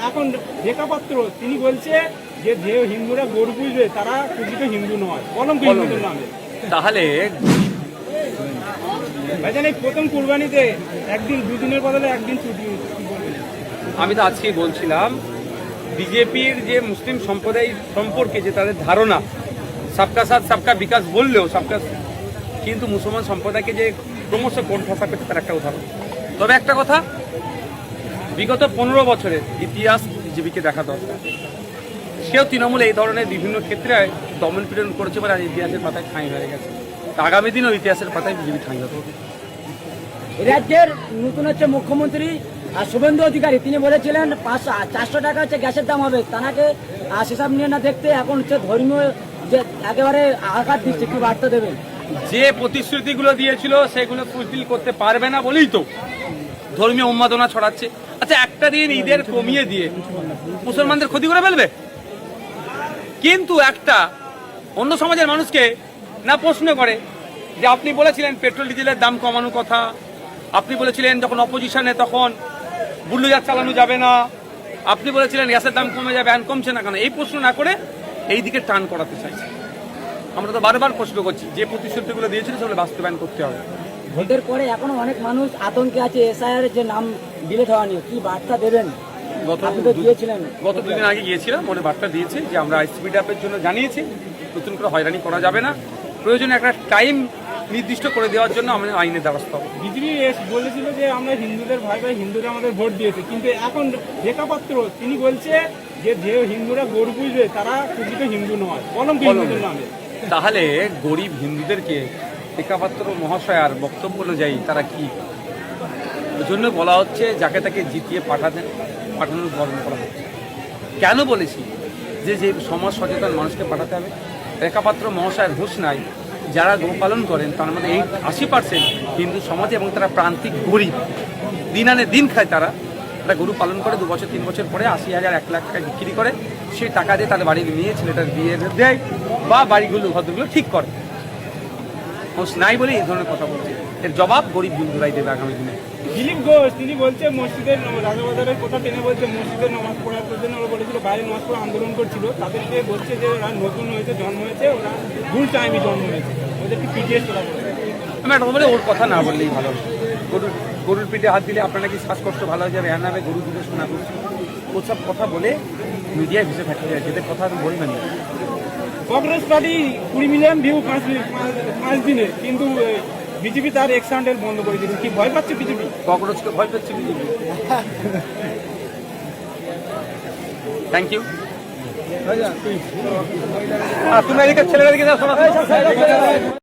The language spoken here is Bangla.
এখন রেখা পাত্র তিনি বলছে যে যে হিন্দুরা গরু পুজবে তারা প্রকৃত হিন্দু নয়, কলঙ্ক হিন্দুদের নামে। তাহলে ভাইজান এই প্রথম কুরবানিতে একদিন দুদিনের বদলে একদিন ছুটি, কি বলবেন? আমি তো আজকে বলছিলাম বিজেপির যে মুসলিম সম্প্রদায় সম্পর্কে যে তাদের ধারণা, সবকা সাথ সবকা বিকাশ বললেও সবকা, কিন্তু মুসলমান সম্প্রদায়কে যে ক্রমশ কোণঠাসা করছে তার একটা উদাহরণ। তবে একটা কথা, বিগত 15 বছরের ইতিহাস বিজেপিকে দেখা দরকার। সেও তৃণমূল এই ধরনের বিভিন্ন ক্ষেত্রে দমন পীড়ন করেছে বলে আজ ইতিহাসের পাতায় ঠাঁই হয়ে গেছে। আগামী দিনও ইতিহাসের পাতায় বিজেপি ঠাঁই হবে। রাজ্যের নতুন হচ্ছে মুখ্যমন্ত্রী আর শুভেন্দু অধিকারী, তিনি বলেছিলেন 400 টাকা হচ্ছে গ্যাসের দাম হবে, তাকে সেসব নিয়ে না দেখতে এখন হচ্ছে ধর্মীয় যে একেবারে আঘাত দিচ্ছে, কি বার্তা দেবেন? যে প্রতিশ্রুতিগুলো দিয়েছিল সেগুলো ফুলফিল করতে পারবে না বলেই তো ধর্মীয় উন্মাদনা ছড়াচ্ছে। আচ্ছা, একটা দিন ঈদের কমিয়ে দিয়ে মুসলমানদের ক্ষতি করে ফেলবে, কিন্তু একটা অন্য সমাজের মানুষকে না প্রশ্ন করে যে আপনি বলেছিলেন পেট্রোল ডিজেলের দাম কমানোর কথা, আপনি বলেছিলেন যখন অপোজিশনে তখন বুল্ডোজার চালানো যাবে না, আপনি বলেছিলেন গ্যাসের দাম কমে যাবে, এখন কমছে না কেন, এই প্রশ্ন না করে এই দিকে টান করাতে চাইছে। আমরা তো বারবার প্রশ্ন করছি যে প্রতিশ্রুতিগুলো দিয়েছিল সেগুলো বাস্তবায়ন করতে হবে। ভোটের পরে এখনো অনেক মানুষ আতঙ্কে আছে এসআইআর যে নাম ডিলিট হওয়া নিয়ে, কি বার্তা দেবেন? আপনি তো গিয়েছিলেন, গত 2 দিন আগে গিয়েছিলাম, মনে বার্তা দিয়েছে যে আমরা স্পিড আপের জন্য জানিয়েছি, নতুন করে হয়রানি করা যাবে না, প্রয়োজনে একটা টাইম নির্দিষ্ট করে দেওয়ার জন্য আমরা আইনের দ্বারস্থ হব। বিজেপি বলেছিল যে আমরা হিন্দুদের ভাই ভাই, হিন্দুরা আমাদের ভোট দিয়েছে, কিন্তু এখন রেখা পাত্র তিনি বলছে যে যে হিন্দুরা গরু পুজবে তারা প্রকৃত হিন্দু নয়, কলঙ্ক হিন্দুদের নামে। তাহলে গরিব হিন্দুদেরকে রেখাপাত্র মহাশয়ার বক্তব্য অনুযায়ী তারা কি, ওই জন্য বলা হচ্ছে যাকে তাকে জিতিয়ে পাঠানোর বরণ করা হচ্ছে। কেন বলেছি যে যে সমাজ সচেতন মানুষকে পাঠাতে হবে? রেখাপাত্র মহাশয়ের হুঁশ নাই, যারা গোপালন করেন তার মধ্যে 80% হিন্দু সমাজে, এবং তারা প্রান্তিক গরিব, দিন আনে দিন খায়। তারা গরু পালন করে 2 বছর 3 বছর পরে 80,000 1 লাখ টাকা বিক্রি করে, সেই টাকা দিয়ে তাদের বাড়ি নিয়ে ছেলেটার বিয়ে দেয় বা বাড়িগুলো ঘরগুলো ঠিক করে। হুঁশ নাই বলে এই ধরনের কথা বলছে। এর জবাব গরিব হিন্দুরাই দেবে আগামী দিনে। দিলীপ ঘোষ তিনি বলছে মসজিদের রাজাবাজারের কথা টেনে বলছে মসজিদের নামাজ পড়ার জন্য ওরা বলেছিল বাইরে নামাজ পড়া আন্দোলন করছিল, তাদেরকে বলছে যে ওরা নতুন হয়েছে, জন্ম হয়েছে, ওরা ভুল টাইমে জন্ম হয়েছে, ওদেরকে পিটিএস তোলা বলে। আমি একটা বলে ওর কথা না বললেই ভালো। গরুর পিঠে হাত দিলে আপনার নাকি শ্বাসকষ্ট ভালো হয়ে যাবে, হ্যাঁ নামে গরু দুধে শোনা করছে, ওসব কথা বলে মিডিয়ায় ভেসে থাকতে যায়, যেদের কথা আমি বলবেন না। কংগ্রেস পার্টি 20 মিলিয়ন ভিউ 5 দিনে, কিন্তু বিজেপি তার এক্সান্ডেল বন্ধ করে দিল। কি ভয় পাচ্ছে বিজেপি? কংগ্রেসকে ভয় পাচ্ছে বিজেপি। Thank you. তুমি এদিকে ছেলেদেরকে